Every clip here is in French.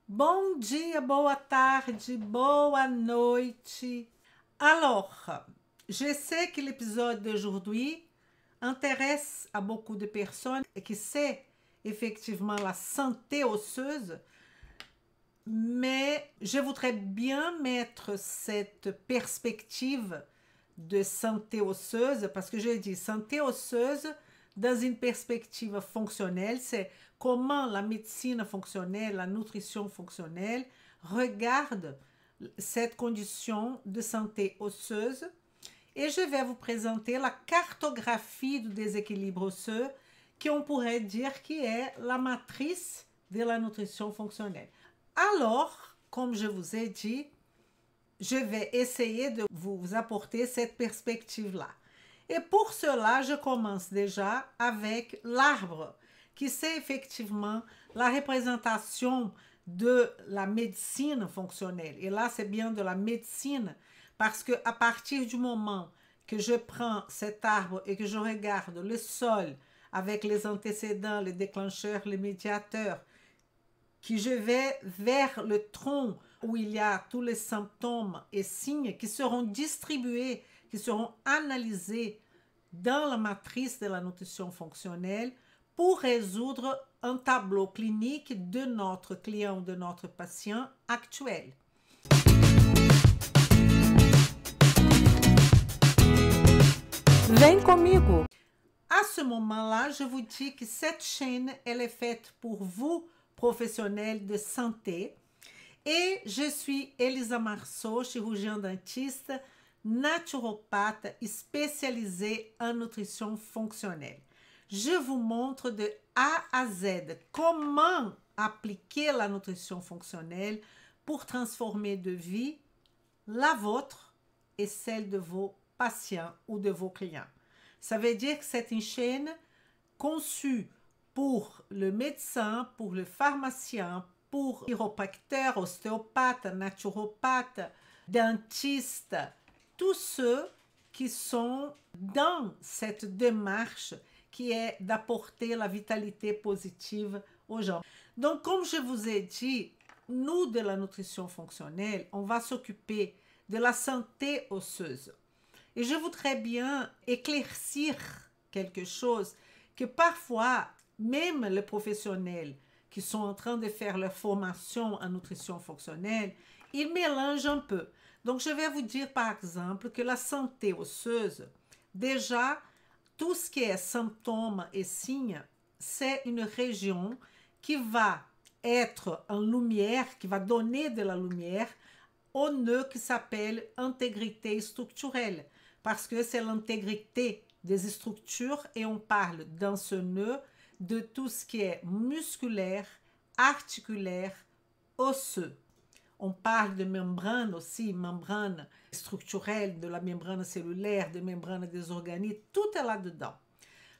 Bom dia, boa tarde, boa noite. Alors, je sais que l'épisode d'aujourd'hui intéresse à beaucoup de personnes et que c'est effectivement la santé osseuse, mais je voudrais bien mettre cette perspective de santé osseuse, parce que j'ai dit santé osseuse dans une perspective fonctionnelle, c'est comment la médecine fonctionnelle, la nutrition fonctionnelle regarde cette condition de santé osseuse. Et je vais vous présenter la cartographie du déséquilibre osseux, qu'on pourrait dire qui est la matrice de la nutrition fonctionnelle. Alors, comme je vous ai dit, je vais essayer de vous apporter cette perspective-là. Et pour cela, je commence déjà avec l'arbre, qui c'est effectivement la représentation de la médecine fonctionnelle. Et là, c'est bien de la médecine, parce que à partir du moment que je prends cet arbre et que je regarde le sol avec les antécédents, les déclencheurs, les médiateurs, que je vais vers le tronc où il y a tous les symptômes et signes qui seront distribués, qui seront analysés dans la matrice de la nutrition fonctionnelle pour résoudre un tableau clinique de notre client ou de notre patient actuel. Vem comigo! À ce moment-là, je vous dis que cette chaîne, elle est faite pour vous, professionnels de santé. Et je suis Elisa Marceau, chirurgien dentiste, naturopathe spécialisée en nutrition fonctionnelle. Je vous montre de A à Z comment appliquer la nutrition fonctionnelle pour transformer de vie la vôtre et celle de vos patients ou de vos clients. Ça veut dire que c'est une chaîne conçue pour le médecin, pour le pharmacien, pour chiropracteur, ostéopathe, naturopathe, dentiste, tous ceux qui sont dans cette démarche qui est d'apporter la vitalité positive aux gens. Donc, comme je vous ai dit, nous, de la nutrition fonctionnelle, on va s'occuper de la santé osseuse. Et je voudrais bien éclaircir quelque chose que parfois, même les professionnels qui sont en train de faire leur formation en nutrition fonctionnelle, ils mélangent un peu. Donc, je vais vous dire par exemple que la santé osseuse, déjà, tout ce qui est symptômes et signes, c'est une région qui va être en lumière, qui va donner de la lumière au nœud qui s'appelle intégrité structurelle, parce que c'est l'intégrité des structures et on parle dans ce nœud de tout ce qui est musculaire, articulaire, osseux. On parle de membrane aussi, membrane structurelle, de la membrane cellulaire, de membrane des organites, tout est là-dedans.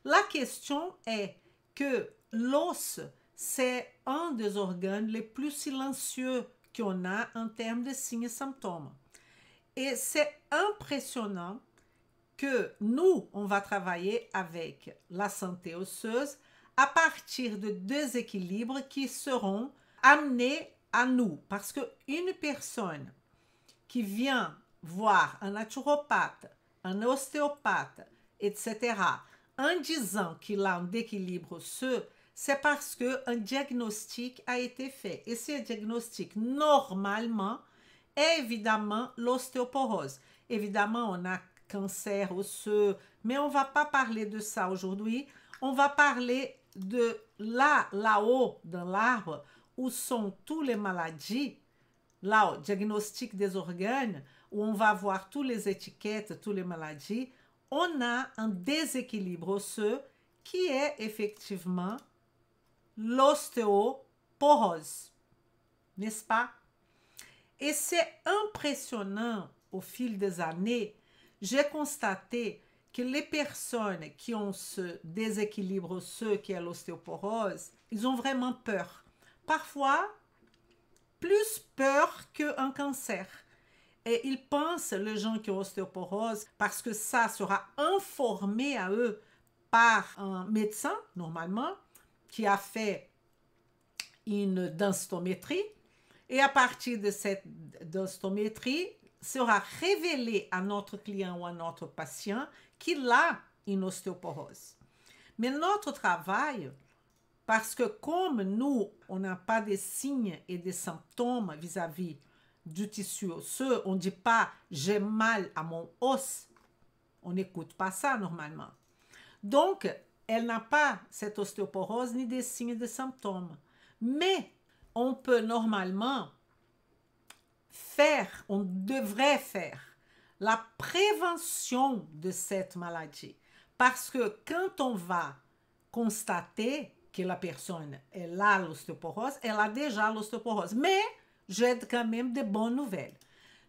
La question est que l'os, c'est un des organes les plus silencieux qu'on a en termes de signes et symptômes. Et c'est impressionnant que nous, on va travailler avec la santé osseuse à partir de deux équilibres qui seront amenés à nous. Parce qu'une personne qui vient voir un naturopathe, un ostéopathe, etc., en disant qu'il a un déséquilibre osseux, c'est parce qu'un diagnostic a été fait. Et ce diagnostic, normalement, est évidemment l'ostéoporose. Évidemment, on a cancer osseux, mais on ne va pas parler de ça aujourd'hui. On va parler de là-haut dans l'arbre, où sont toutes les maladies, là, diagnostic des organes, où on va voir toutes les étiquettes, toutes les maladies. On a un déséquilibre osseux qui est effectivement l'ostéoporose, n'est-ce pas? Et c'est impressionnant au fil des années, j'ai constaté que les personnes qui ont ce déséquilibre osseux qui est l'ostéoporose, ils ont vraiment peur. Parfois, plus peur qu'un cancer. Et ils pensent, les gens qui ont ostéoporose, parce que ça sera informé à eux par un médecin, normalement, qui a fait une densitométrie, Et à partir de cette densitométrie, sera révélé à notre client ou à notre patient qu'il a une ostéoporose. Mais notre travail, parce que comme nous, on n'a pas de signes et des symptômes vis-à-vis du tissu osseux, on ne dit pas « j'ai mal à mon os », on n'écoute pas ça normalement. Donc, elle n'a pas cette ostéoporose ni des signes et des symptômes. Mais on peut normalement faire, on devrait faire la prévention de cette maladie. Parce que quand on va constater que la personne elle a l'ostéoporose, elle a déjà l'ostéoporose. Mais j'ai quand même de bonnes nouvelles.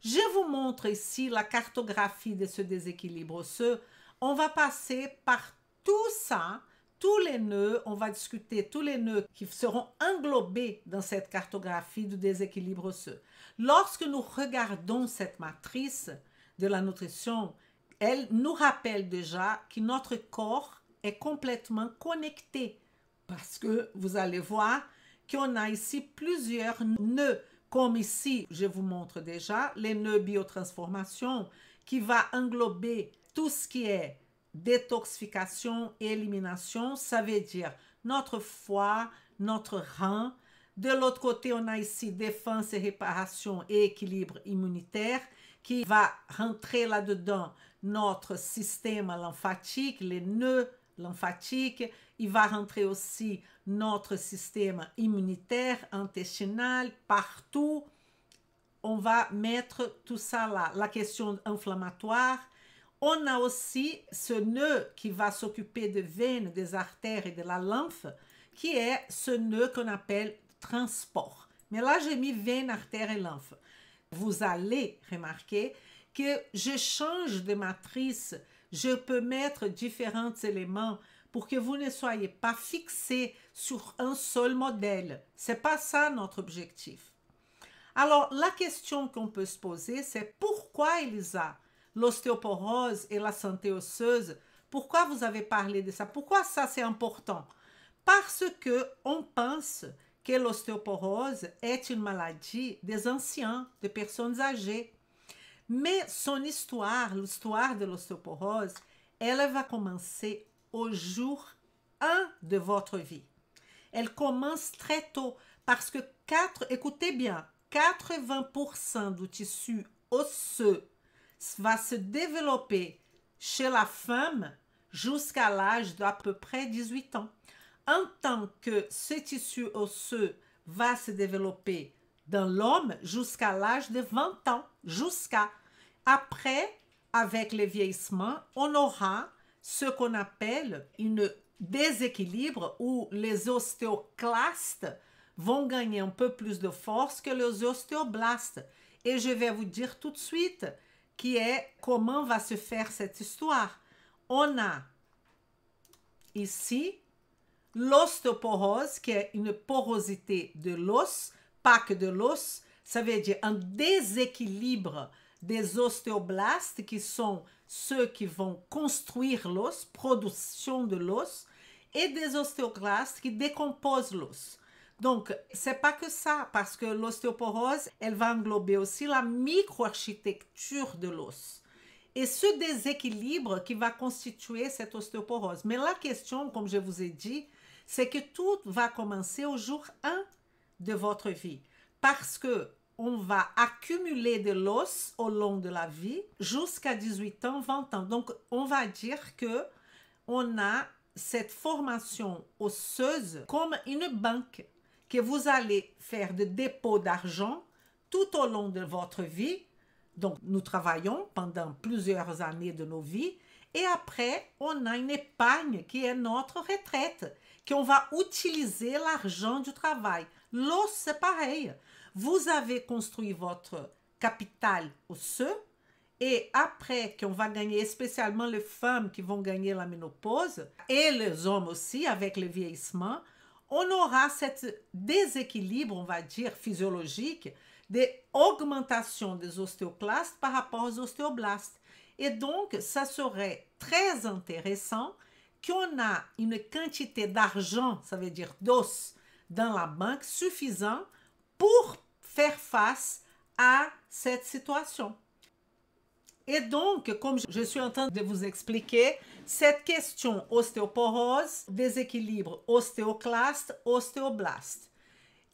Je vous montre ici la cartographie de ce déséquilibre osseux. On va passer par tout ça, tous les nœuds, on va discuter tous les nœuds qui seront englobés dans cette cartographie du déséquilibre osseux. Lorsque nous regardons cette matrice de la nutrition, elle nous rappelle déjà que notre corps est complètement connecté parce que vous allez voir qu'on a ici plusieurs nœuds, comme ici, je vous montre déjà, les nœuds biotransformation qui va englober tout ce qui est détoxification et élimination, ça veut dire notre foie, notre rein. De l'autre côté, on a ici défense et réparation et équilibre immunitaire qui va rentrer là-dedans notre système lymphatique, les nœuds lymphatiques. Il va rentrer aussi notre système immunitaire, intestinal, partout. On va mettre tout ça là. La question inflammatoire. On a aussi ce nœud qui va s'occuper des veines, des artères et de la lymphe, qui est ce nœud qu'on appelle transport. Mais là, j'ai mis veines, artères et lymphe. Vous allez remarquer que je change de matrice. Je peux mettre différents éléments pour que vous ne soyez pas fixés sur un seul modèle. Ce n'est pas ça notre objectif. Alors, la question qu'on peut se poser, c'est pourquoi, Elisa, l'ostéoporose et la santé osseuse, pourquoi vous avez parlé de ça? Pourquoi ça c'est important? Parce que on pense que l'ostéoporose est une maladie des anciens, des personnes âgées. Mais son histoire, l'histoire de l'ostéoporose, elle va commencer au jour 1 de votre vie. Elle commence très tôt parce que écoutez bien, 80% du tissu osseux va se développer chez la femme jusqu'à l'âge d'à peu près 18 ans. En tant que ce tissu osseux va se développer dans l'homme jusqu'à l'âge de 20 ans. Après, avec le vieillissement, on aura ce qu'on appelle un déséquilibre où les ostéoclastes vont gagner un peu plus de force que les ostéoblastes. Et je vais vous dire tout de suite qui est comment va se faire cette histoire. On a ici l'ostéoporose qui est une porosité de l'os, pas que de l'os, ça veut dire un déséquilibre des ostéoblastes qui sont ceux qui vont construire l'os, production de l'os, et des ostéoclastes qui décomposent l'os. Donc, c'est pas que ça, parce que l'ostéoporose, elle va englober aussi la microarchitecture de l'os. Et ce déséquilibre qui va constituer cette ostéoporose. Mais la question, comme je vous ai dit, c'est que tout va commencer au jour 1 de votre vie. Parce que on va accumuler de l'os au long de la vie jusqu'à 18 ans, 20 ans. Donc, on va dire que on a cette formation osseuse comme une banque que vous allez faire de dépôts d'argent tout au long de votre vie. Donc, nous travaillons pendant plusieurs années de nos vies et après, on a une épargne qui est notre retraite, qu'on va utiliser l'argent du travail. L'os, c'est pareil. Vous avez construit votre capital osseux et après qu'on va gagner, spécialement les femmes qui vont gagner la ménopause et les hommes aussi avec le vieillissement, on aura cet déséquilibre, on va dire, physiologique, d'augmentation des ostéoclastes par rapport aux ostéoblastes. Et donc, ça serait très intéressant qu'on a une quantité d'argent, ça veut dire d'os, dans la banque suffisant pour faire face à cette situation. Et donc, comme je suis en train de vous expliquer, cette question ostéoporose, déséquilibre ostéoclaste, ostéoblaste.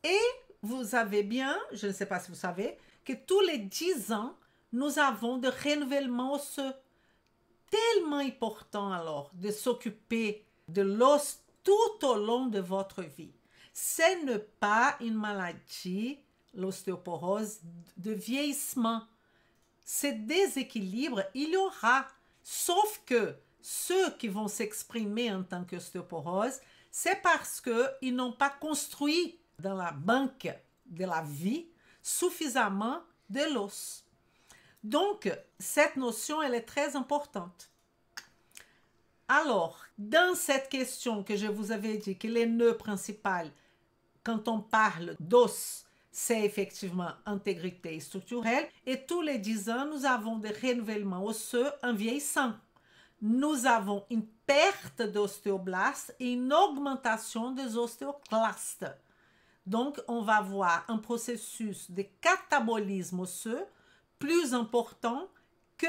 Et vous savez bien, je ne sais pas si vous savez, que tous les 10 ans, nous avons de renouvellement osseux. Tellement important alors de s'occuper de l'os tout au long de votre vie. Ce n'est pas une maladie, l'ostéoporose, de vieillissement. Ce déséquilibre, il y aura, sauf que ceux qui vont s'exprimer en tant qu'ostéoporose, c'est parce qu'ils n'ont pas construit dans la banque de la vie suffisamment de l'os. Donc, cette notion, elle est très importante. Alors, dans cette question que je vous avais dit, que les nœuds principaux, quand on parle d'os, c'est effectivement intégrité structurelle. Et tous les 10 ans, nous avons des renouvellements osseux en vieillissant. Nous avons une perte d'ostéoblastes et une augmentation des ostéoclastes. Donc, on va voir un processus de catabolisme osseux plus important que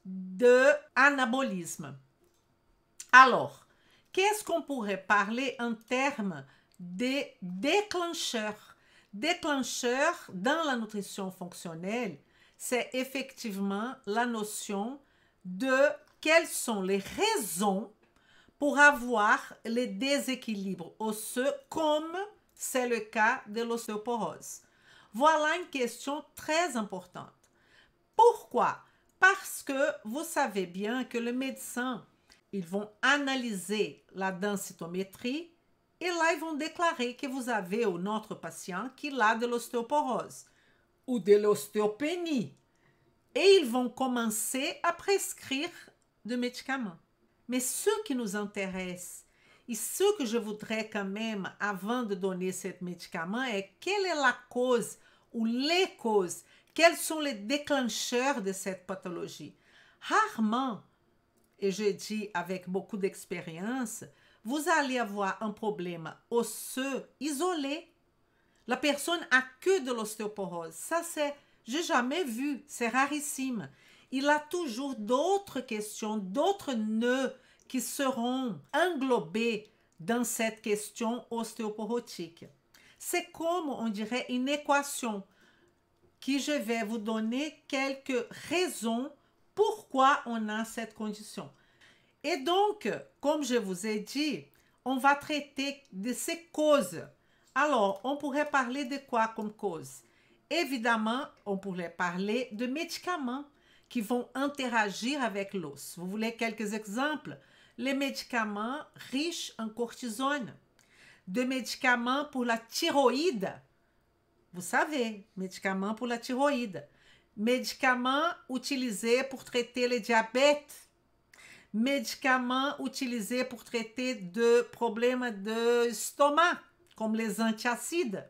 d'anabolisme. Alors, qu'est-ce qu'on pourrait parler en termes de déclencheurs? Déclencheur dans la nutrition fonctionnelle, c'est effectivement la notion de quelles sont les raisons pour avoir les déséquilibres osseux comme c'est le cas de l'ostéoporose. Voilà une question très importante. Pourquoi? Parce que vous savez bien que les médecins, ils vont analyser la densitométrie et là, ils vont déclarer que vous avez un autre patient qui a de l'ostéoporose ou de l'ostéopénie. Et ils vont commencer à prescrire des médicaments. Mais ce qui nous intéresse et ce que je voudrais quand même, avant de donner ce médicament, est quelle est la cause ou les causes, quels sont les déclencheurs de cette pathologie. Rarement, et je dis avec beaucoup d'expérience, vous allez avoir un problème osseux isolé. La personne a que de l'ostéoporose. Ça, j'ai jamais vu, c'est rarissime. Il a toujours d'autres questions, d'autres nœuds qui seront englobés dans cette question ostéoporotique. C'est comme, on dirait, une équation que je vais vous donner quelques raisons pourquoi on a cette condition. Et donc, comme je vous ai dit, on va traiter de ces causes. Alors, on pourrait parler de quoi comme cause? Évidemment, on pourrait parler de médicaments qui vont interagir avec l'os. Vous voulez quelques exemples? Les médicaments riches en cortisone, des médicaments pour la thyroïde. Vous savez, médicaments pour la thyroïde. Médicaments utilisés pour traiter le diabète. Médicaments utilisés pour traiter de problèmes d'estomac, comme les antiacides.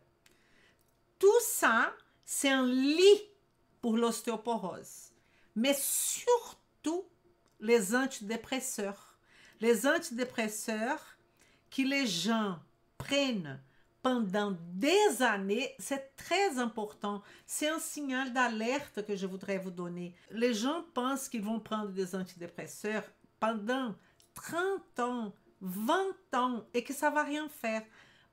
Tout ça, c'est un lit pour l'ostéoporose. Mais surtout, les antidépresseurs. Les antidépresseurs que les gens prennent pendant des années, c'est très important. C'est un signal d'alerte que je voudrais vous donner. Les gens pensent qu'ils vont prendre des antidépresseurs pendant 30 ans, 20 ans et que ça ne va rien faire.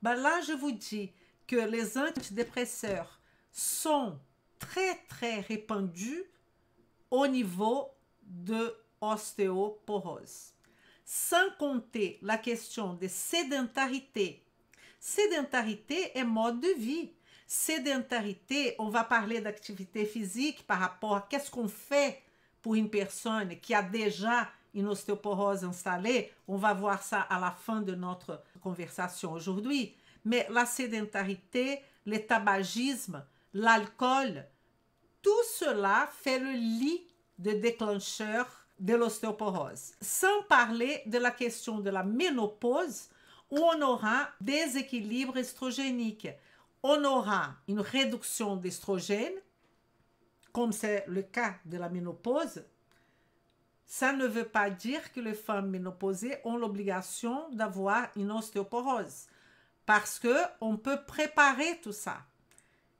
Ben là, je vous dis que les antidépresseurs sont très, très répandus au niveau de l'ostéoporose. Sans compter la question de sédentarité. Sédentarité est mode de vie. Sédentarité, on va parler d'activité physique par rapport à qu'est-ce qu'on fait pour une personne qui a déjà une ostéoporose installée. On va voir ça à la fin de notre conversation aujourd'hui. Mais la sédentarité, le tabagisme, l'alcool, tout cela fait le lit de déclencheur de l'ostéoporose. Sans parler de la question de la ménopause, où on aura des équilibres estrogéniques. On aura une réduction d'estrogène, comme c'est le cas de la ménopause. Ça ne veut pas dire que les femmes ménopausées ont l'obligation d'avoir une ostéoporose, parce qu'on peut préparer tout ça.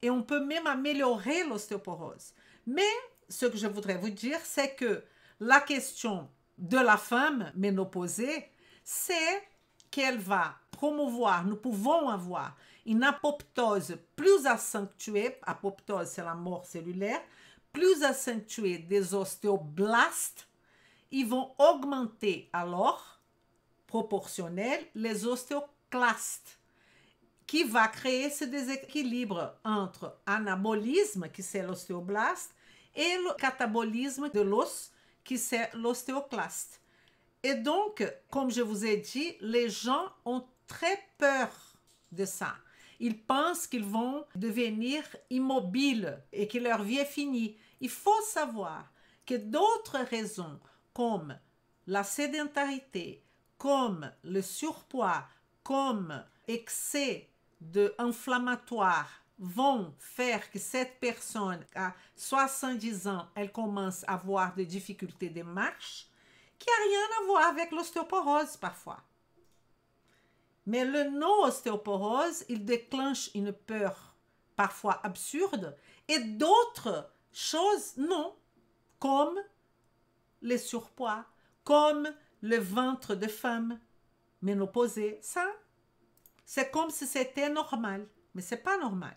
et on peut même améliorer l'ostéoporose. Mais ce que je voudrais vous dire, c'est que la question de la femme ménopausée, c'est qu'elle va promouvoir, nous pouvons avoir une apoptose plus accentuée, apoptose c'est la mort cellulaire, plus accentuée des ostéoblastes, ils vont augmenter alors, proportionnel, les ostéoclastes, qui va créer ce déséquilibre entre anabolisme, qui c'est l'ostéoblaste, et le catabolisme de l'os, qui c'est l'ostéoclaste. Et donc, comme je vous ai dit, les gens ont très peur de ça. Ils pensent qu'ils vont devenir immobiles et que leur vie est finie. Il faut savoir que d'autres raisons, comme la sédentarité, comme le surpoids, comme excès d'inflammatoire, vont faire que cette personne, à 70 ans, elle commence à avoir des difficultés de marche, qui n'a rien à voir avec l'ostéoporose parfois. Mais le non-ostéoporose, il déclenche une peur parfois absurde et d'autres choses non, comme le surpoids, comme le ventre de femme ménopausée. Ça, c'est comme si c'était normal, mais ce n'est pas normal.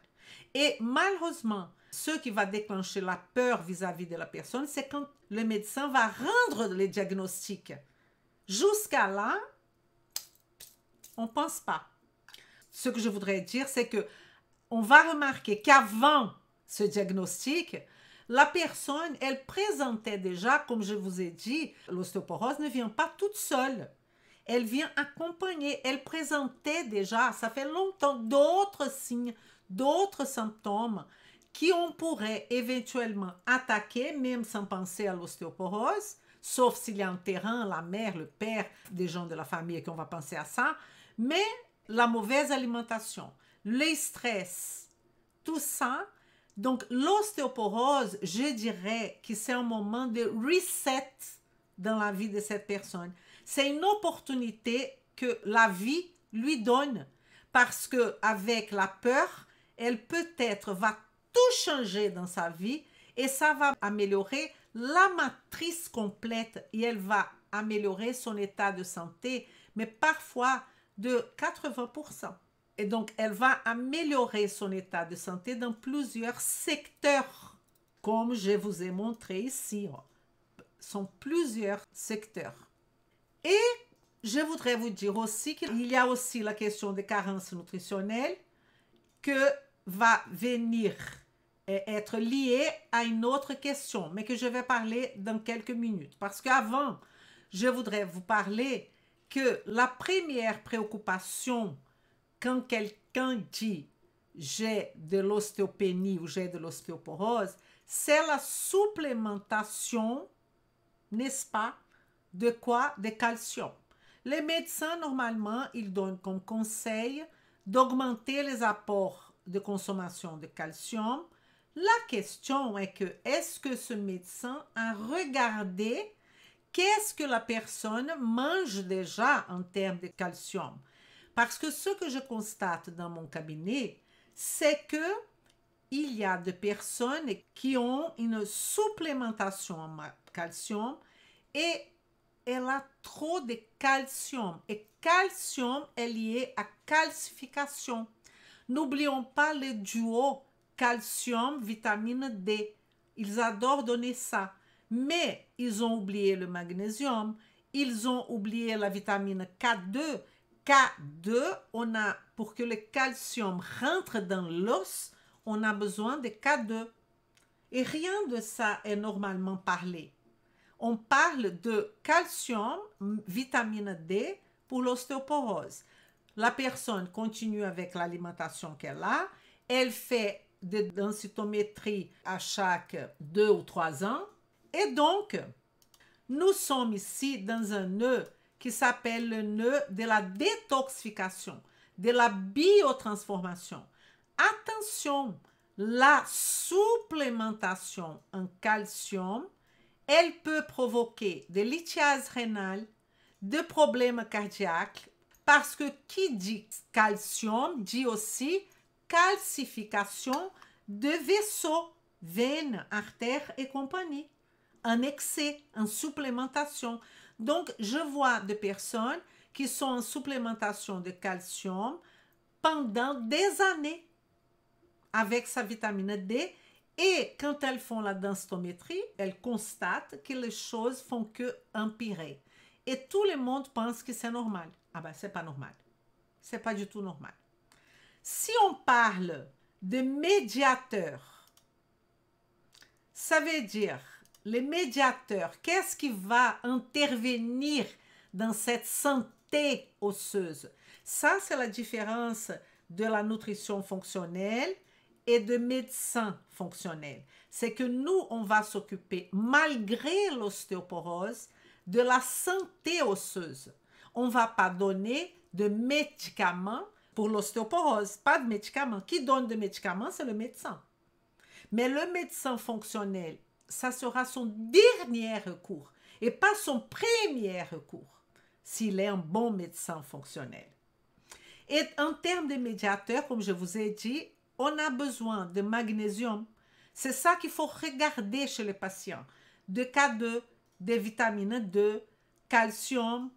Et malheureusement, ce qui va déclencher la peur vis-à-vis de la personne, c'est quand le médecin va rendre les diagnostics. Jusqu'à là, on ne pense pas. Ce que je voudrais dire, c'est que on va remarquer qu'avant ce diagnostic, la personne, elle présentait déjà, comme je vous ai dit, l'ostéoporose ne vient pas toute seule. Elle vient accompagner, elle présentait déjà, ça fait longtemps, d'autres signes, d'autres symptômes qui on pourrait éventuellement attaquer, même sans penser à l'ostéoporose, sauf s'il y a un terrain, la mère, le père, des gens de la famille qu'on va penser à ça. Mais la mauvaise alimentation, les stress, tout ça. Donc, l'ostéoporose, je dirais que c'est un moment de reset dans la vie de cette personne. C'est une opportunité que la vie lui donne parce qu'avec la peur, elle peut-être va tout changer dans sa vie et ça va améliorer la matrice complète et elle va améliorer son état de santé, mais parfois de 80%. Et donc, elle va améliorer son état de santé dans plusieurs secteurs, comme je vous ai montré ici. Ce sont plusieurs secteurs. Et je voudrais vous dire aussi qu'il y a aussi la question des carences nutritionnelles que va venir être liée à une autre question, mais que je vais parler dans quelques minutes. Parce qu'avant, je voudrais vous parler que la première préoccupation quand quelqu'un dit j'ai de l'ostéopénie ou j'ai de l'ostéoporose, c'est la supplémentation, n'est-ce pas, de quoi? De calcium. Les médecins, normalement, ils donnent comme conseil d'augmenter les apports de consommation de calcium. La question est que, est-ce que ce médecin a regardé qu'est-ce que la personne mange déjà en termes de calcium? Parce que ce que je constate dans mon cabinet, c'est que il y a des personnes qui ont une supplémentation en calcium et elle a trop de calcium. Et calcium est lié à calcification. N'oublions pas le duo calcium-vitamine D. Ils adorent donner ça. Mais ils ont oublié le magnésium, ils ont oublié la vitamine K2. K2, pour que le calcium rentre dans l'os, on a besoin de K2. Et rien de ça est normalement parlé. On parle de calcium, vitamine D pour l'ostéoporose. La personne continue avec l'alimentation qu'elle a. Elle fait de densitométrie à chaque 2 ou 3 ans. Et donc, nous sommes ici dans un nœud qui s'appelle le nœud de la détoxification, de la biotransformation. Attention, la supplémentation en calcium, elle peut provoquer des lithiases rénales, des problèmes cardiaques, parce que qui dit calcium dit aussi calcification de vaisseaux, veines, artères et compagnie. Un excès, en supplémentation. Donc, je vois des personnes qui sont en supplémentation de calcium pendant des années avec sa vitamine D. Et quand elles font la densitométrie, elles constatent que les choses font que empirer. Et tout le monde pense que c'est normal. Ah ben, c'est pas normal. C'est pas du tout normal. Si on parle de médiateurs, ça veut dire les médiateurs, qu'est-ce qui va intervenir dans cette santé osseuse? Ça, c'est la différence de la nutrition fonctionnelle et de médecin fonctionnel. C'est que nous, on va s'occuper, malgré l'ostéoporose, de la santé osseuse. On ne va pas donner de médicaments pour l'ostéoporose, pas de médicaments. Qui donne des médicaments? C'est le médecin. Mais le médecin fonctionnel, ça sera son dernier recours et pas son premier recours, s'il est un bon médecin fonctionnel. Et en termes de médiateurs, comme je vous ai dit, on a besoin de magnésium. C'est ça qu'il faut regarder chez les patients. De K2, des vitamines D, calcium.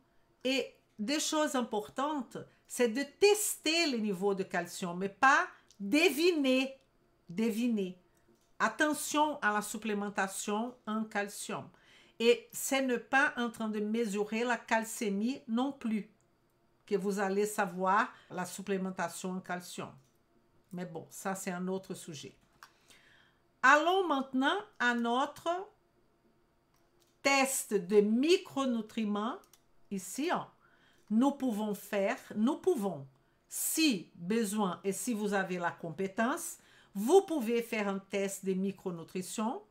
Et des choses importantes, c'est de tester le niveau de calcium, mais pas deviner. Deviner. Attention à la supplémentation en calcium. Et ce n'est pas en train de mesurer la calcémie non plus que vous allez savoir la supplémentation en calcium. Mais bon, ça c'est un autre sujet. Allons maintenant à notre test de micronutriments. Ici, nous pouvons, si besoin et si vous avez la compétence, vous pouvez faire un test de micronutrition.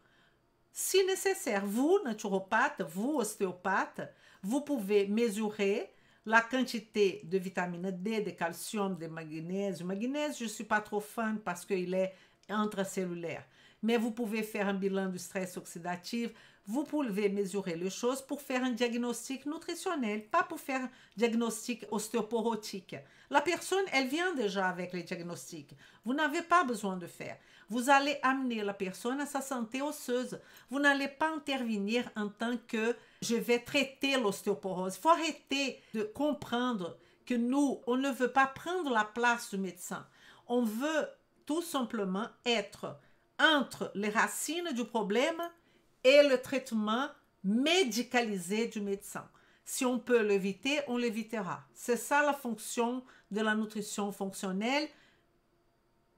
Si nécessaire, vous, naturopathe, vous, ostéopathe, vous pouvez mesurer la quantité de vitamine D, de calcium, de magnésium. Magnésium, je ne suis pas trop fan parce qu'il est intracellulaire. Mais vous pouvez faire un bilan du stress oxydatif. Vous pouvez mesurer les choses pour faire un diagnostic nutritionnel, pas pour faire un diagnostic ostéoporotique. La personne, elle vient déjà avec les diagnostics. Vous n'avez pas besoin de faire. Vous allez amener la personne à sa santé osseuse. Vous n'allez pas intervenir en tant que je vais traiter l'ostéoporose. Il faut arrêter de comprendre que nous, on ne veut pas prendre la place du médecin. On veut tout simplement être entre les racines du problème et le traitement médicalisé du médecin. Si on peut l'éviter, on l'évitera. C'est ça la fonction de la nutrition fonctionnelle.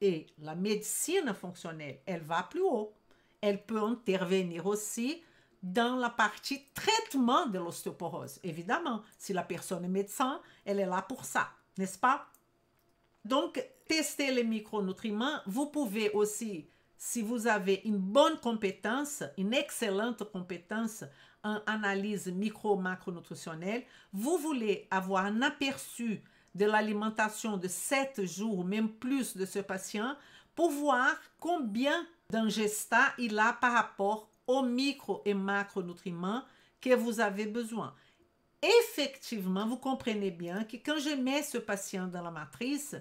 Et la médecine fonctionnelle, elle va plus haut. Elle peut intervenir aussi dans la partie traitement de l'ostéoporose. Évidemment, si la personne est médecin, elle est là pour ça, n'est-ce pas? Donc, tester les micronutriments. Vous pouvez aussi, si vous avez une bonne compétence, une excellente compétence en analyse micro-macronutritionnelle, vous voulez avoir un aperçu de l'alimentation de 7 jours ou même plus de ce patient pour voir combien d'ingestat il a par rapport aux micro et macronutriments que vous avez besoin. Effectivement, vous comprenez bien que quand je mets ce patient dans la matrice,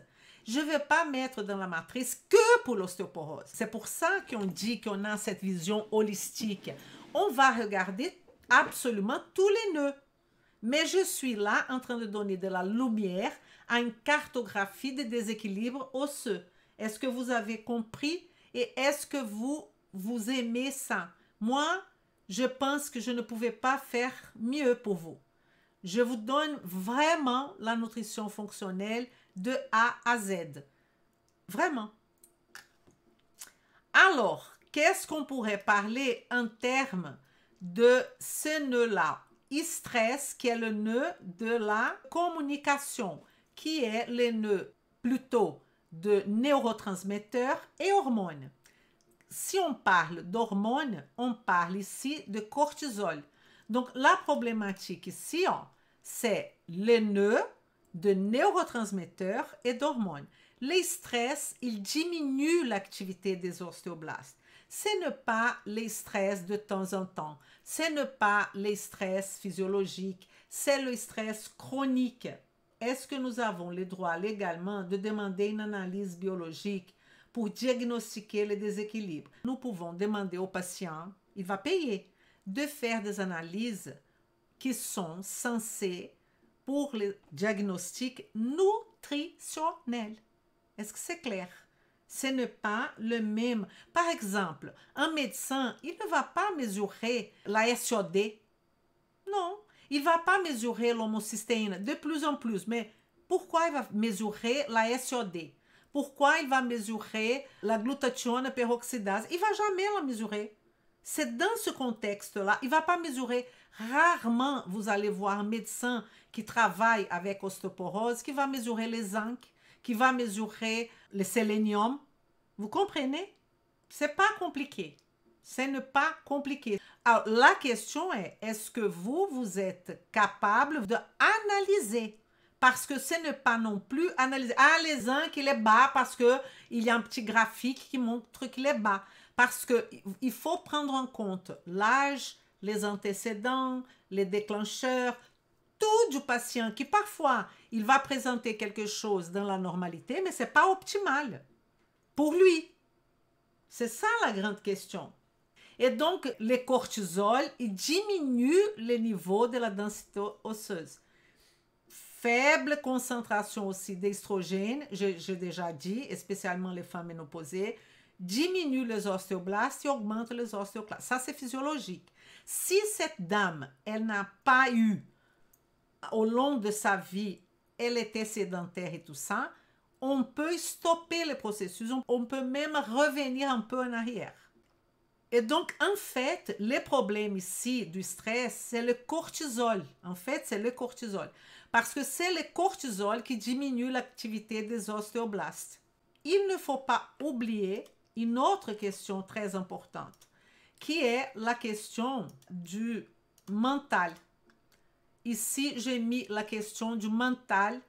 je ne vais pas mettre dans la matrice que pour l'ostéoporose. C'est pour ça qu'on dit qu'on a cette vision holistique. On va regarder absolument tous les nœuds. Mais je suis là en train de donner de la lumière à une cartographie des déséquilibres osseux. Est-ce que vous avez compris et est-ce que vous aimez ça? Moi, je pense que je ne pouvais pas faire mieux pour vous. Je vous donne vraiment la nutrition fonctionnelle de A à Z. Vraiment. Alors, qu'est-ce qu'on pourrait parler en termes de ce nœud-là? Stress, qui est le nœud de la communication, qui est le nœud plutôt de neurotransmetteurs et hormones. Si on parle d'hormones, on parle ici de cortisol. Donc, la problématique ici, c'est le nœud de neurotransmetteurs et d'hormones. Les stress, ils diminuent l'activité des ostéoblastes. Ce n'est pas les stress de temps en temps. Ce n'est pas les stress physiologiques. C'est le stress chronique. Est-ce que nous avons le droit légalement de demander une analyse biologique pour diagnostiquer le déséquilibre. Nous pouvons demander au patient, il va payer, de faire des analyses qui sont censées pour le diagnostic nutritionnel. Est-ce que c'est clair? Ce n'est pas le même. Par exemple, un médecin, il ne va pas mesurer la SOD. Non, il ne va pas mesurer l'homocystéine de plus en plus. Mais pourquoi il va mesurer la SOD? Pourquoi il va mesurer la glutathione peroxydase? Il ne va jamais la mesurer. C'est dans ce contexte-là. Il ne va pas mesurer. Rarement, vous allez voir un médecin qui travaille avec ostéoporose qui va mesurer les zinc, qui va mesurer le sélénium. Vous comprenez? C'est pas compliqué. Ce n'est pas compliqué. Alors, la question est-ce que vous êtes capable d'analyser? Parce que ce n'est pas non plus analyser. Ah, les zinc, il est bas parce qu'il y a un petit graphique qui montre qu'il est bas. Parce qu'il faut prendre en compte l'âge, les antécédents, les déclencheurs, tout du patient qui parfois, il va présenter quelque chose dans la normalité, mais ce n'est pas optimal pour lui. C'est ça la grande question. Et donc, le cortisol, il diminue le niveau de la densité osseuse. Faible concentration aussi d'estrogène, j'ai déjà dit, spécialement les femmes ménopausées, diminue les ostéoblastes et augmente les ostéoclastes. Ça, c'est physiologique. Si cette dame, elle n'a pas eu, au long de sa vie, elle était sédentaire et tout ça, on peut stopper le processus, on peut même revenir un peu en arrière. Et donc, en fait, le problème ici du stress, c'est le cortisol. En fait, c'est le cortisol. Parce que c'est le cortisol qui diminue l'activité des ostéoblastes. Il ne faut pas oublier une autre question très importante, qui est la question du mental. Ici, j'ai mis la question du mental.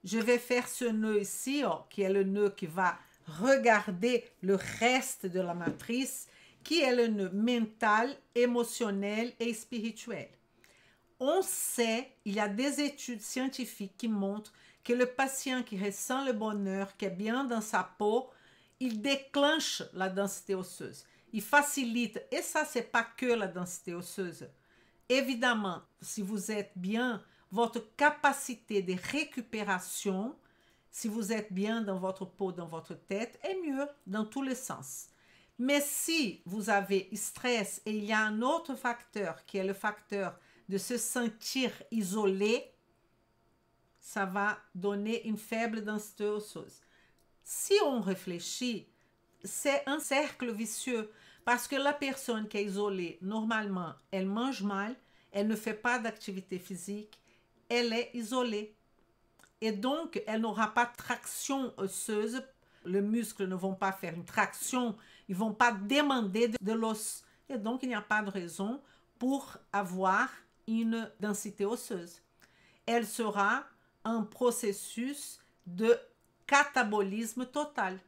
Je vais faire ce nœud ici, qui est le nœud qui va regarder le reste de la matrice, qui est le nœud mental, émotionnel et spirituel. On sait, il y a des études scientifiques qui montrent que le patient qui ressent le bonheur, qui est bien dans sa peau, il déclenche la densité osseuse. Il facilite, et ça, c'est pas que la densité osseuse. Évidemment, si vous êtes bien, votre capacité de récupération, si vous êtes bien dans votre peau, dans votre tête, est mieux dans tous les sens. Mais si vous avez stress et il y a un autre facteur qui est le facteur de se sentir isolé, ça va donner une faible densité osseuse. Si on réfléchit, c'est un cercle vicieux parce que la personne qui est isolée, normalement, elle mange mal, elle ne fait pas d'activité physique, elle est isolée. Et donc, elle n'aura pas de traction osseuse. Les muscles ne vont pas faire une traction, ils ne vont pas demander de l'os. Et donc, il n'y a pas de raison pour avoir une densité osseuse. Elle sera un processus de catabolisme total.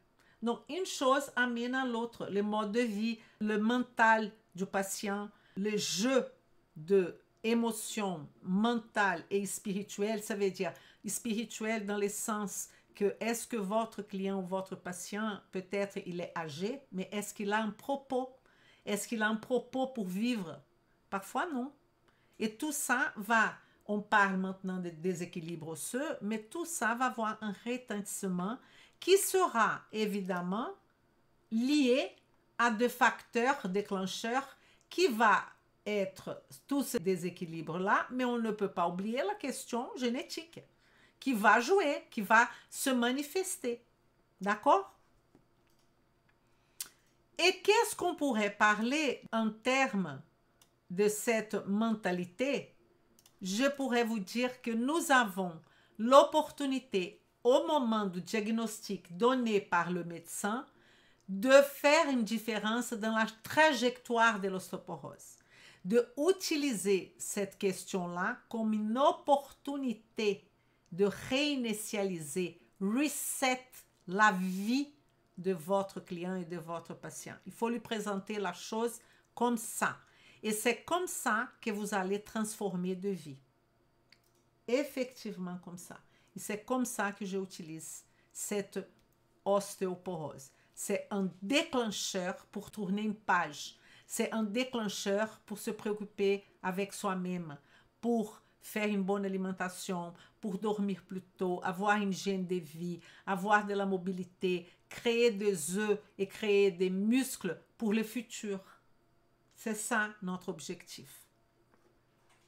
Donc, une chose amène à l'autre. Le mode de vie, le mental du patient, le jeu de émotions mentales et spirituelles, ça veut dire spirituel dans le sens que est-ce que votre client ou votre patient, peut-être il est âgé, mais est-ce qu'il a un propos? Est-ce qu'il a un propos pour vivre? Parfois non. Et tout ça va, on parle maintenant de déséquilibre osseux, mais tout ça va avoir un retentissement qui sera évidemment lié à des facteurs déclencheurs qui va être tout ce déséquilibre-là, mais on ne peut pas oublier la question génétique qui va jouer, qui va se manifester. D'accord? Et qu'est-ce qu'on pourrait parler en termes de cette mentalité? Je pourrais vous dire que nous avons l'opportunité, au moment du diagnostic donné par le médecin, de faire une différence dans la trajectoire de l'ostéoporose, de utiliser cette question-là comme une opportunité de réinitialiser, reset la vie de votre client et de votre patient. Il faut lui présenter la chose comme ça. Et c'est comme ça que vous allez transformer de vie. Effectivement comme ça. Et c'est comme ça que j'utilise cette ostéoporose. c'est un déclencheur pour tourner une page. C'est un déclencheur pour se préoccuper avec soi-même, pour faire une bonne alimentation, pour dormir plus tôt, avoir une hygiène de vie, avoir de la mobilité, créer des œufs et créer des muscles pour le futur. C'est ça notre objectif.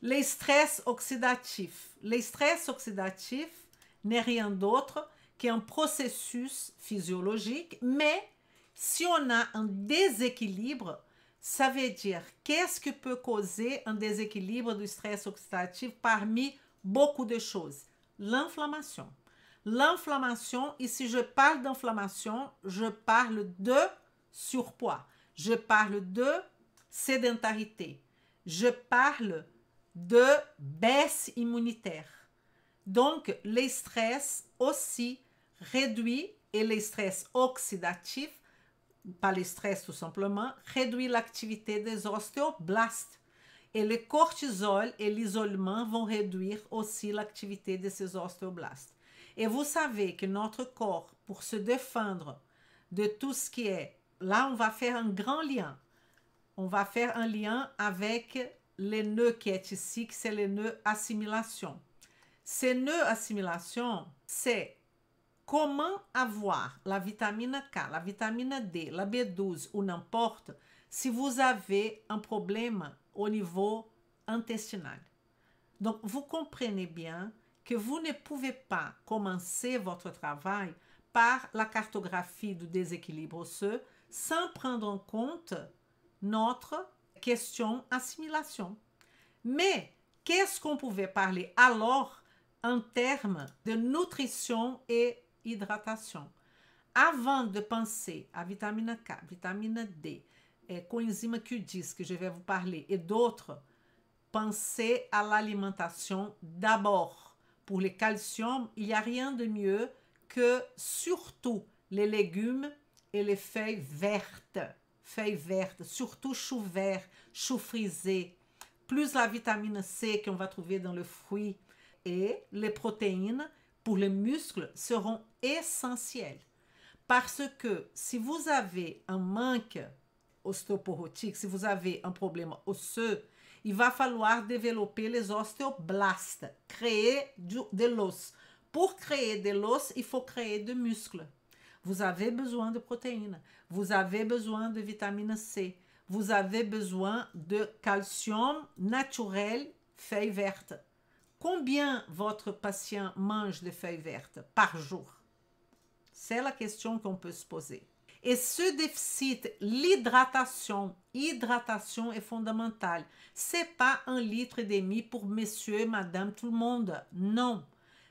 Les stress oxydatifs. Les stress oxydatifs n'est rien d'autre qu'un processus physiologique, mais si on a un déséquilibre, ça veut dire qu'est-ce qui peut causer un déséquilibre du stress oxydatif parmi beaucoup de choses? L'inflammation. L'inflammation, ici je parle d'inflammation, je parle de surpoids, je parle de sédentarité, je parle de baisse immunitaire. Donc, les stress aussi réduit, et les stress oxydatifs, pas les stress tout simplement, réduit l'activité des ostéoblastes. Et le cortisol et l'isolement vont réduire aussi l'activité de ces ostéoblastes. Et vous savez que notre corps, pour se défendre de tout ce qui est... Là, on va faire un grand lien. On va faire un lien avec les nœuds qui est ici, que c'est les nœuds assimilation. Ces nœuds assimilation, c'est comment avoir la vitamine K, la vitamine D, la B12 ou n'importe si vous avez un problème au niveau intestinal. Donc, vous comprenez bien que vous ne pouvez pas commencer votre travail par la cartographie du déséquilibre osseux sans prendre en compte notre question assimilation. Mais qu'est-ce qu'on pouvait parler alors en termes de nutrition et hydratation? Avant de penser à vitamine K, vitamine D, coenzyme Q10 que je vais vous parler et d'autres, pensez à l'alimentation d'abord. Pour le calcium, il n'y a rien de mieux que surtout les légumes et les feuilles vertes. Feuilles vertes, surtout choux verts, choux frisés, plus la vitamine C qu'on va trouver dans le fruit et les protéines pour les muscles seront essentielles. Parce que si vous avez un manque ostéoporotique, si vous avez un problème osseux, il va falloir développer les ostéoblastes, créer de l'os. Pour créer de l'os, il faut créer de muscles. Vous avez besoin de protéines, vous avez besoin de vitamine C, vous avez besoin de calcium naturel, feuilles vertes. Combien votre patient mange de feuilles vertes par jour? C'est la question qu'on peut se poser. Et ce déficit, l'hydratation est fondamentale. C'est pas 1,5 litre pour monsieur, madame, tout le monde. Non.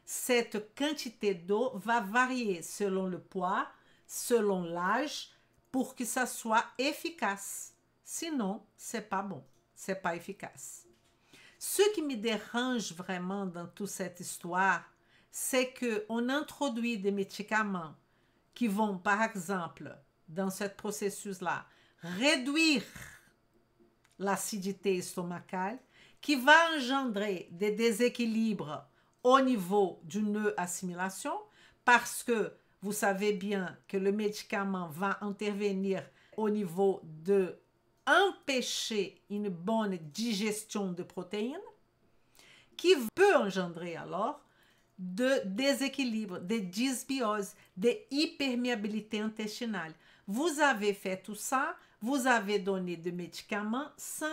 Cette quantité d'eau va varier selon le poids, selon l'âge, pour que ça soit efficace. Sinon, c'est pas bon, c'est pas efficace. Ce qui me dérange vraiment dans toute cette histoire, c'est qu'on introduit des médicaments qui vont, par exemple, dans ce processus-là, réduire l'acidité estomacale, qui va engendrer des déséquilibres au niveau du nœud assimilation, parce que vous savez bien que le médicament va intervenir au niveau de empêcher une bonne digestion de protéines, qui peut engendrer alors de déséquilibre, de dysbiose, de hyperméabilité intestinale. Vous avez fait tout ça, vous avez donné des médicaments sans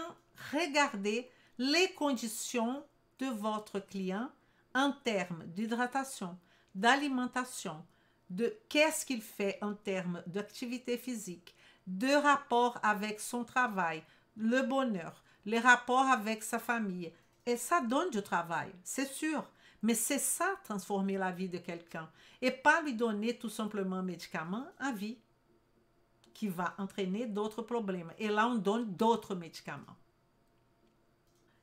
regarder les conditions de votre client en termes d'hydratation, d'alimentation, de qu'est-ce qu'il fait en termes d'activité physique, de rapport avec son travail, le bonheur, les rapports avec sa famille. Et ça donne du travail, c'est sûr. Mais c'est ça, transformer la vie de quelqu'un. Et pas lui donner tout simplement un médicament à vie qui va entraîner d'autres problèmes. Et là, on donne d'autres médicaments.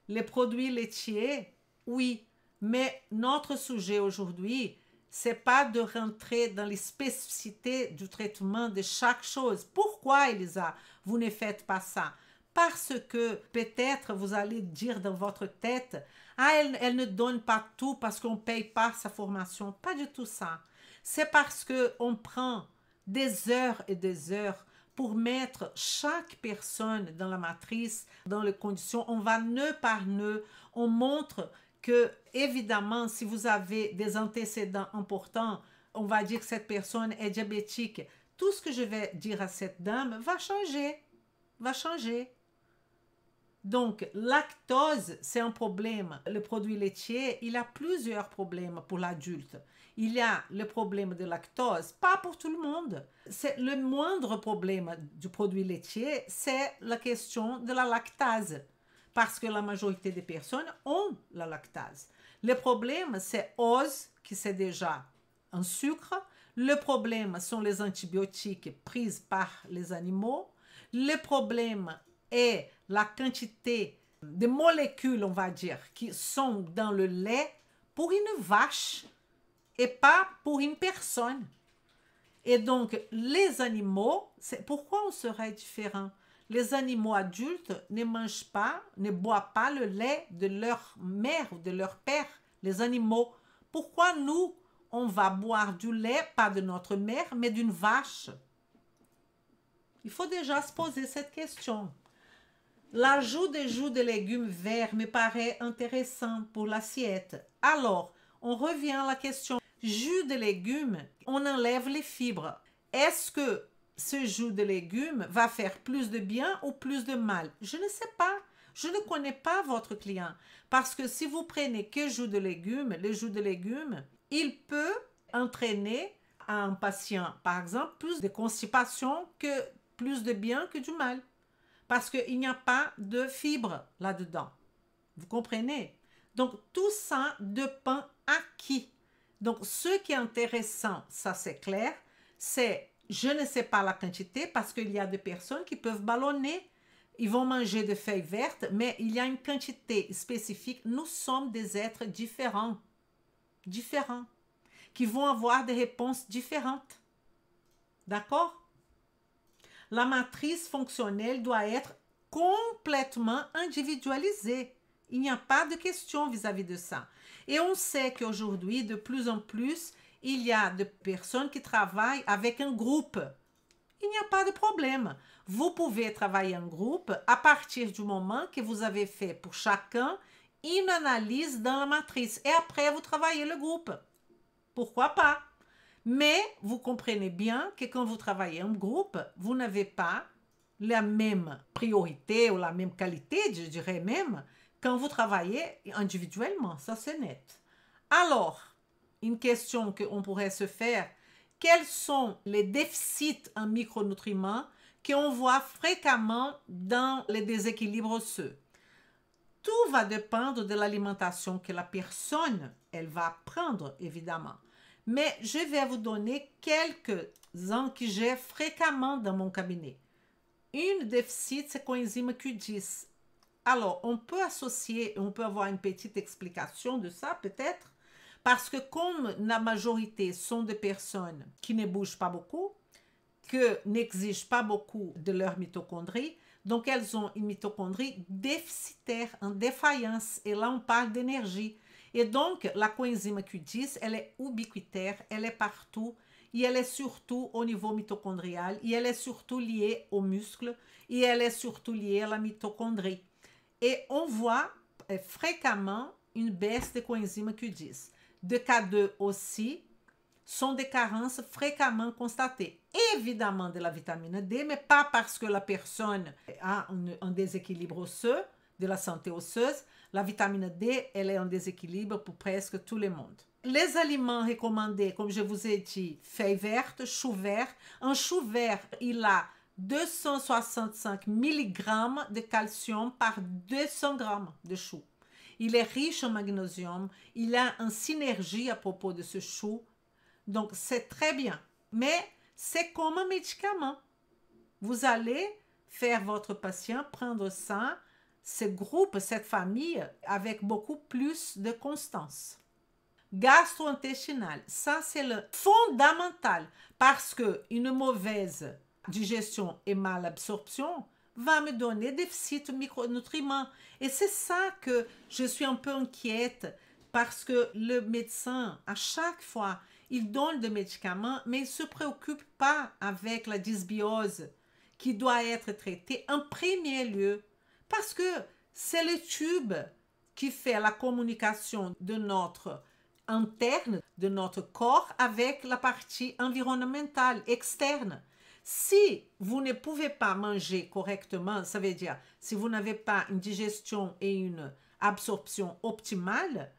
Les produits laitiers, oui. Mais notre sujet aujourd'hui, c'est pas de rentrer dans les spécificités du traitement de chaque chose. Pourquoi, Elisa, vous ne faites pas ça? Parce que peut-être vous allez dire dans votre tête, ah, elle ne donne pas tout parce qu'on ne paye pas sa formation. Pas du tout ça. C'est parce qu'on prend des heures et des heures pour mettre chaque personne dans la matrice, dans les conditions. On va nœud par nœud. On montre que, évidemment, si vous avez des antécédents importants, on va dire que cette personne est diabétique. Tout ce que je vais dire à cette dame va changer. Va changer. Donc, lactose, c'est un problème. Le produit laitier, il a plusieurs problèmes pour l'adulte. Il y a le problème de lactose, pas pour tout le monde. C'est le moindre problème du produit laitier, c'est la question de la lactase, parce que la majorité des personnes ont la lactase. Le problème, c'est ose, qui c'est déjà un sucre. Le problème sont les antibiotiques pris par les animaux. Le problème est la quantité de molécules, on va dire, qui sont dans le lait pour une vache et pas pour une personne. Et donc, les animaux, c'est pourquoi on serait différent? Les animaux adultes ne mangent pas, ne boivent pas le lait de leur mère ou de leur père, les animaux. Pourquoi nous, on va boire du lait, pas de notre mère, mais d'une vache? Il faut déjà se poser cette question. L'ajout des jus de légumes verts me paraît intéressant pour l'assiette. Alors, on revient à la question. Jus de légumes, on enlève les fibres. Est-ce que ce jus de légumes va faire plus de bien ou plus de mal? Je ne sais pas. Je ne connais pas votre client. Parce que si vous prenez que jus de légumes, le jus de légumes, il peut entraîner à un patient, par exemple, plus de constipation que plus de bien que du mal. Parce qu'il n'y a pas de fibres là-dedans. Vous comprenez? Donc, tout ça dépend à qui. Donc, ce qui est intéressant, ça c'est clair, c'est, je ne sais pas la quantité, parce qu'il y a des personnes qui peuvent ballonner, ils vont manger des feuilles vertes, mais il y a une quantité spécifique. Nous sommes des êtres différents, qui vont avoir des réponses différentes. D'accord? La matrice fonctionnelle doit être complètement individualisée. Il n'y a pas de question vis-à-vis de ça. Et on sait qu'aujourd'hui, de plus en plus, il y a des personnes qui travaillent avec un groupe. Il n'y a pas de problème. Vous pouvez travailler en groupe à partir du moment que vous avez fait pour chacun une analyse dans la matrice. Et après, vous travaillez le groupe. Pourquoi pas? Mais vous comprenez bien que quand vous travaillez en groupe, vous n'avez pas la même priorité ou la même qualité, je dirais même, quand vous travaillez individuellement. Ça, c'est net. Alors, une question qu'on pourrait se faire, quels sont les déficits en micronutriments qu'on voit fréquemment dans les déséquilibres osseux? Tout va dépendre de l'alimentation que la personne, elle va prendre, évidemment. Mais je vais vous donner quelques-uns que j'ai fréquemment dans mon cabinet. Une déficit, c'est coenzyme Q10. Alors, on peut associer, on peut avoir une petite explication de ça, peut-être, parce que comme la majorité sont des personnes qui ne bougent pas beaucoup, que n'exigent pas beaucoup de leur mitochondrie, donc elles ont une mitochondrie déficitaire, en défaillance, et là on parle d'énergie. Et donc, la coenzyme Q10, elle est ubiquitaire, elle est partout, et elle est surtout au niveau mitochondrial, et elle est surtout liée aux muscles, et elle est surtout liée à la mitochondrie. Et on voit fréquemment une baisse de coenzyme Q10. De K2 aussi, sont des carences fréquemment constatées. Évidemment de la vitamine D, mais pas parce que la personne a un déséquilibre osseux, de la santé osseuse. La vitamine D, elle est en déséquilibre pour presque tout le monde. Les aliments recommandés, comme je vous ai dit, feuilles vertes, chou vert. Un chou vert, il a 265 mg de calcium par 200 g de chou. Il est riche en magnésium, il a une synergie à propos de ce chou. Donc, c'est très bien. Mais c'est comme un médicament. Vous allez faire votre patient prendre ça, ce groupe, cette famille, avec beaucoup plus de constance. Gastro-intestinal, ça c'est le fondamental parce qu'une mauvaise digestion et malabsorption va me donner déficit de micronutriments. Et c'est ça que je suis un peu inquiète parce que le médecin, à chaque fois, ils donnent des médicaments, mais ils ne se préoccupent pas avec la dysbiose qui doit être traitée en premier lieu, parce que c'est le tube qui fait la communication de notre interne, de notre corps, avec la partie environnementale, externe. Si vous ne pouvez pas manger correctement, ça veut dire si vous n'avez pas une digestion et une absorption optimale,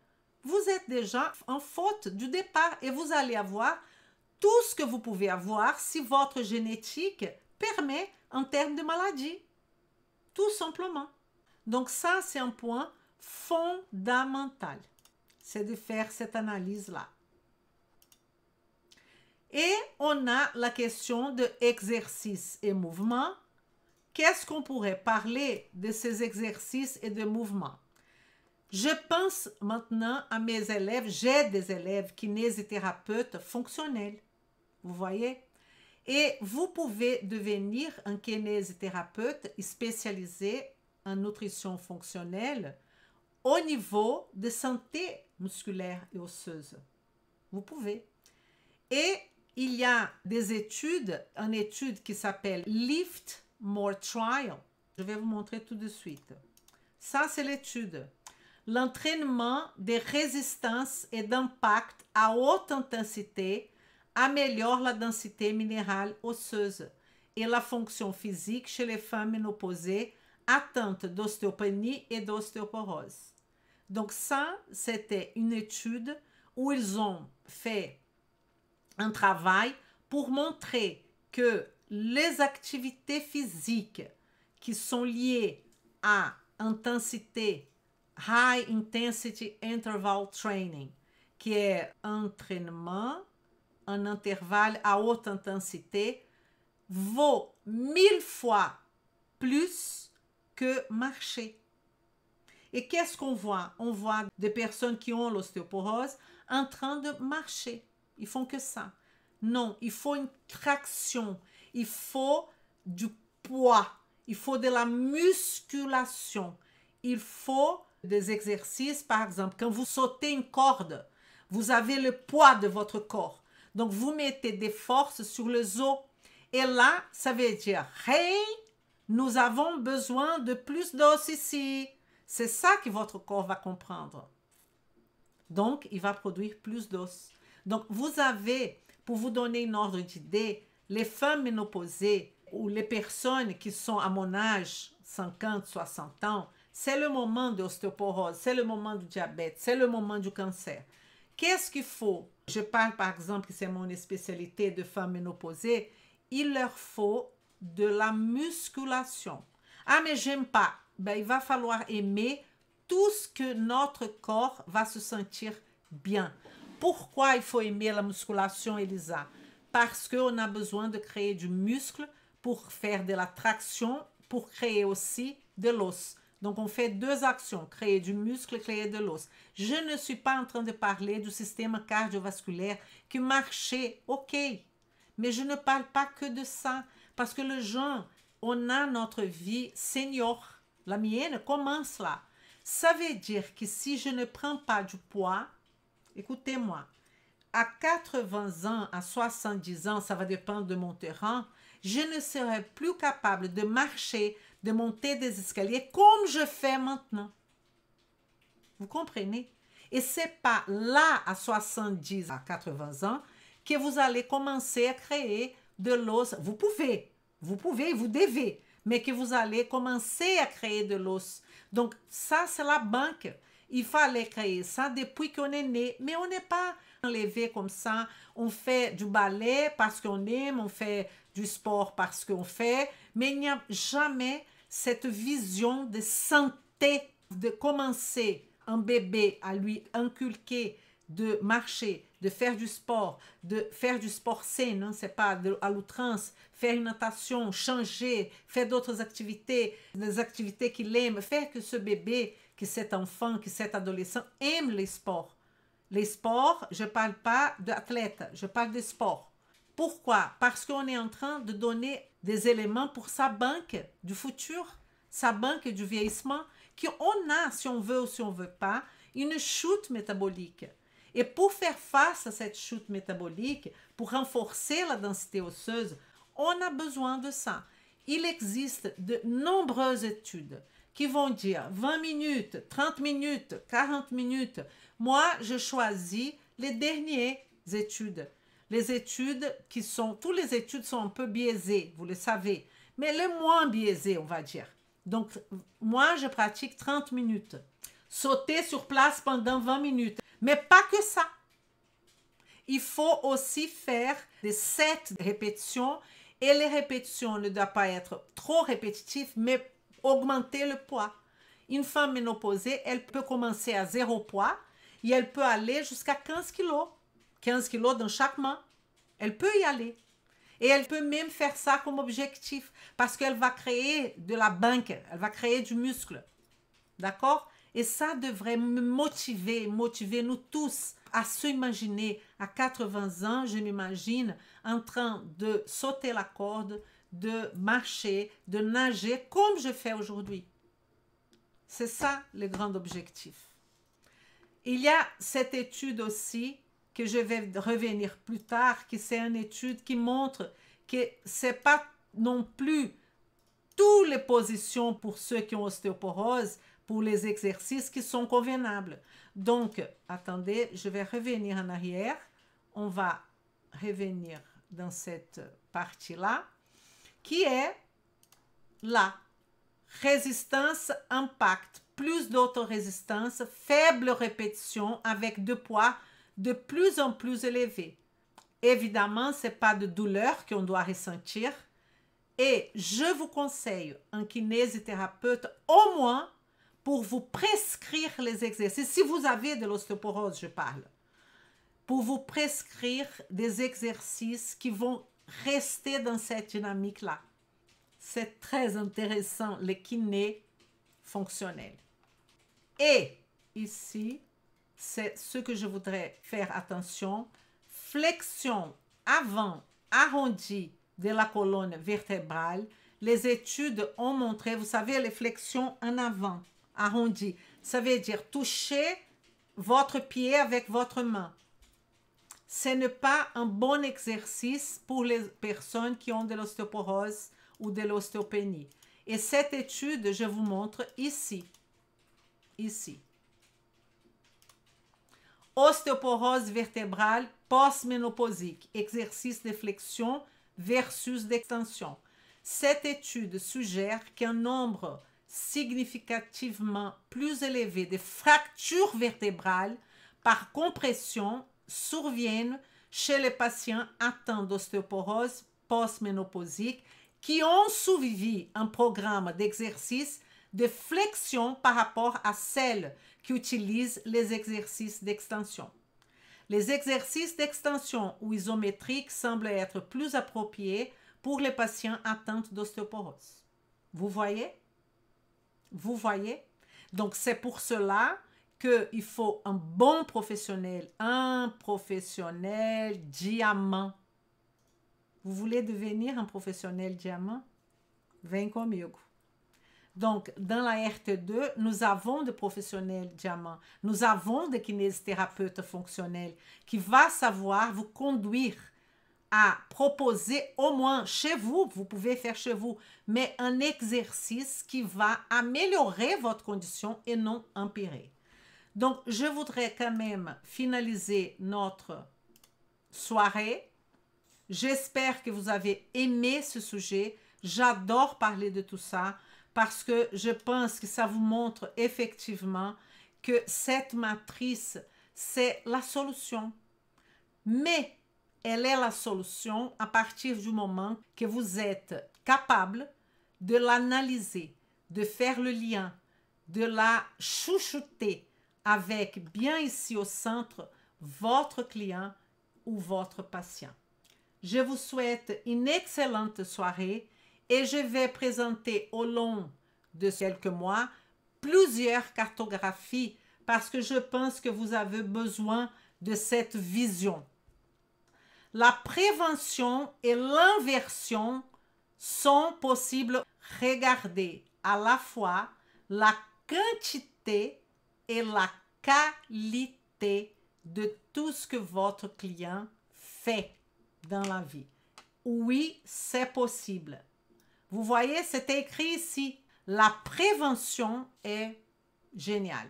vous êtes déjà en faute du départ et vous allez avoir tout ce que vous pouvez avoir si votre génétique permet en termes de maladie. Tout simplement. Donc ça, c'est un point fondamental. C'est de faire cette analyse-là. Et on a la question de exercice et mouvement. Qu'est-ce qu'on pourrait parler de ces exercices et de mouvements? Je pense maintenant à mes élèves. J'ai des élèves kinésithérapeutes fonctionnels. Vous voyez? Et vous pouvez devenir un kinésithérapeute spécialisé en nutrition fonctionnelle au niveau de santé musculaire et osseuse. Vous pouvez. Et il y a des études, une étude qui s'appelle Lift More Trial. Je vais vous montrer tout de suite. Ça, c'est l'étude. L'entraînement de résistance et d'impact à haute intensité améliore la densité minérale osseuse et la fonction physique chez les femmes ménopausées atteintes d'ostéopénie et d'ostéoporose. Donc ça, c'était une étude où ils ont fait un travail pour montrer que les activités physiques qui sont liées à intensité, High Intensity Interval Training, qui est entraînement en intervalle à haute intensité, vaut 1000 fois plus que marcher. Et qu'est-ce qu'on voit? On voit des personnes qui ont l'ostéoporose en train de marcher. Ils font que ça. Non, il faut une traction. Il faut du poids. Il faut de la musculation. Il faut des exercices, par exemple, quand vous sautez une corde, vous avez le poids de votre corps. Donc, vous mettez des forces sur les os. Et là, ça veut dire, hey, nous avons besoin de plus d'os ici. C'est ça que votre corps va comprendre. Donc, il va produire plus d'os. Donc, vous avez, pour vous donner une ordre d'idée, les femmes ménopausées ou les personnes qui sont à mon âge, 50, 60 ans, c'est le moment de l'ostéoporose, c'est le moment du diabète, c'est le moment du cancer. Qu'est-ce qu'il faut? Je parle par exemple, c'est mon spécialité de femmes ménopausées, il leur faut de la musculation. Ah, mais j'aime pas. Ben, il va falloir aimer tout ce que notre corps va se sentir bien. Pourquoi il faut aimer la musculation, Elisa? Parce qu'on a besoin de créer du muscle pour faire de la traction, pour créer aussi de l'os. Donc, on fait deux actions, créer du muscle, créer de l'os. Je ne suis pas en train de parler du système cardiovasculaire qui marchait, ok. Mais je ne parle pas que de ça. Parce que les gens, on a notre vie senior. La mienne commence là. Ça veut dire que si je ne prends pas du poids, écoutez-moi, à 80 ans, à 70 ans, ça va dépendre de mon terrain, je ne serai plus capable de marcher, de monter des escaliers comme je fais maintenant. Vous comprenez? Et ce n'est pas là, à 70, à 80 ans, que vous allez commencer à créer de l'os. Vous pouvez, vous devez, mais que vous allez commencer à créer de l'os. Donc, ça, c'est la banque. Il fallait créer ça depuis qu'on est né, mais on n'est pas enlevé comme ça. On fait du ballet parce qu'on aime, on fait du sport parce qu'on fait, mais il n'y a jamais cette vision de santé, de commencer un bébé à lui inculquer de marcher, de faire du sport sain, hein, c'est pas à l'outrance, faire une natation, changer, faire d'autres activités, des activités qu'il aime, faire que ce bébé, que cet enfant, que cet adolescent aime les sports. Les sports, je ne parle pas d'athlète, je parle de sport. Pourquoi? Parce qu'on est en train de donner des éléments pour sa banque du futur, sa banque du vieillissement, qu'on a, si on veut ou si on ne veut pas, une chute métabolique. Et pour faire face à cette chute métabolique, pour renforcer la densité osseuse, on a besoin de ça. Il existe de nombreuses études qui vont dire 20 minutes, 30 minutes, 40 minutes. Moi, je choisis les dernières études. Les études qui sont, toutes les études sont un peu biaisées, vous le savez, mais les moins biaisées, on va dire. Donc, moi, je pratique 30 minutes. Sauter sur place pendant 20 minutes. Mais pas que ça. Il faut aussi faire des 7 répétitions et les répétitions ne doivent pas être trop répétitives, mais augmenter le poids. Une femme ménopausée, elle peut commencer à 0 poids et elle peut aller jusqu'à 15 kilos. 15 kilos dans chaque main. Elle peut y aller. Et elle peut même faire ça comme objectif parce qu'elle va créer de la banque, elle va créer du muscle. D'accord? Et ça devrait me motiver nous tous à s'imaginer à 80 ans, je m'imagine en train de sauter la corde, de marcher, de nager comme je fais aujourd'hui. C'est ça le grand objectif. Il y a cette étude aussi que je vais revenir plus tard, qui c'est une étude qui montre que ce n'est pas non plus toutes les positions pour ceux qui ont ostéoporose, pour les exercices qui sont convenables. Donc, attendez, je vais revenir en arrière. On va revenir dans cette partie-là, qui est la résistance impact, plus d'autorésistance, faible répétition avec deux poids de plus en plus élevés. Évidemment, ce n'est pas de douleur qu'on doit ressentir. Et je vous conseille un kinésithérapeute au moins pour vous prescrire les exercices. Si vous avez de l'ostéoporose, je parle. Pour vous prescrire des exercices qui vont rester dans cette dynamique-là. C'est très intéressant, les kinés fonctionnels. Et ici, c'est ce que je voudrais faire attention. Flexion avant arrondie de la colonne vertébrale. Les études ont montré, vous savez, les flexions en avant, arrondies. Ça veut dire toucher votre pied avec votre main. Ce n'est pas un bon exercice pour les personnes qui ont de l'ostéoporose ou de l'ostéopénie. Et cette étude, je vous montre ici. Ici. Ostéoporose vertébrale post-ménopausique, exercice de flexion versus d'extension. Cette étude suggère qu'un nombre significativement plus élevé de fractures vertébrales par compression surviennent chez les patients atteints d'ostéoporose post-ménopausique qui ont suivi un programme d'exercice de flexion par rapport à celles qui utilisent les exercices d'extension. Les exercices d'extension ou isométriques semblent être plus appropriés pour les patients atteints d'ostéoporose. Vous voyez? Vous voyez? Donc, c'est pour cela qu'il faut un bon professionnel, un professionnel diamant. Vous voulez devenir un professionnel diamant? Vem comigo. Donc, dans la RT2, nous avons des professionnels diamants. Nous avons des kinésithérapeutes fonctionnels qui vont savoir vous conduire à proposer au moins chez vous, vous pouvez faire chez vous, mais un exercice qui va améliorer votre condition et non empirer. Donc, je voudrais quand même finaliser notre soirée. J'espère que vous avez aimé ce sujet. J'adore parler de tout ça parce que je pense que ça vous montre effectivement que cette matrice, c'est la solution. Mais elle est la solution à partir du moment que vous êtes capable de l'analyser, de faire le lien, de la chouchouter avec bien ici au centre votre client ou votre patient. Je vous souhaite une excellente soirée et je vais présenter au long de quelques mois plusieurs cartographies parce que je pense que vous avez besoin de cette vision. La prévention et l'inversion sont possibles. Regardez à la fois la quantité et la qualité de tout ce que votre client fait dans la vie. Oui, c'est possible. Vous voyez, c'est écrit ici. La prévention est géniale.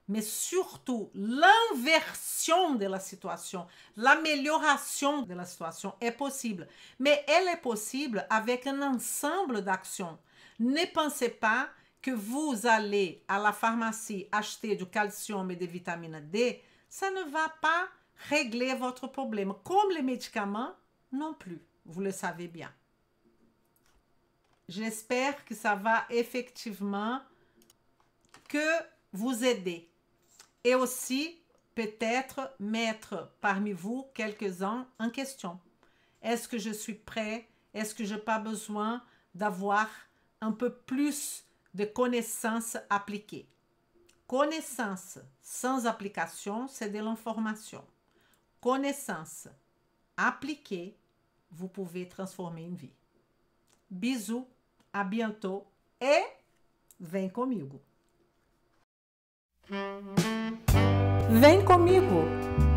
Mais surtout, l'inversion de la situation, l'amélioration de la situation est possible. Mais elle est possible avec un ensemble d'actions. Ne pensez pas que vous allez à la pharmacie acheter du calcium et des vitamines D, ça ne va pas régler votre problème. Comme les médicaments, non plus. Vous le savez bien. J'espère que ça va effectivement que vous aider. Et aussi, peut-être mettre parmi vous quelques-uns en question. Est-ce que je suis prêt? Est-ce que je n'ai pas besoin d'avoir un peu plus de connaissances appliquées? Connaissance sans application, c'est de l'information. Connaissance appliquée, vous pouvez transformer une vie. Bisous, à bientôt et vem comigo. Vem comigo!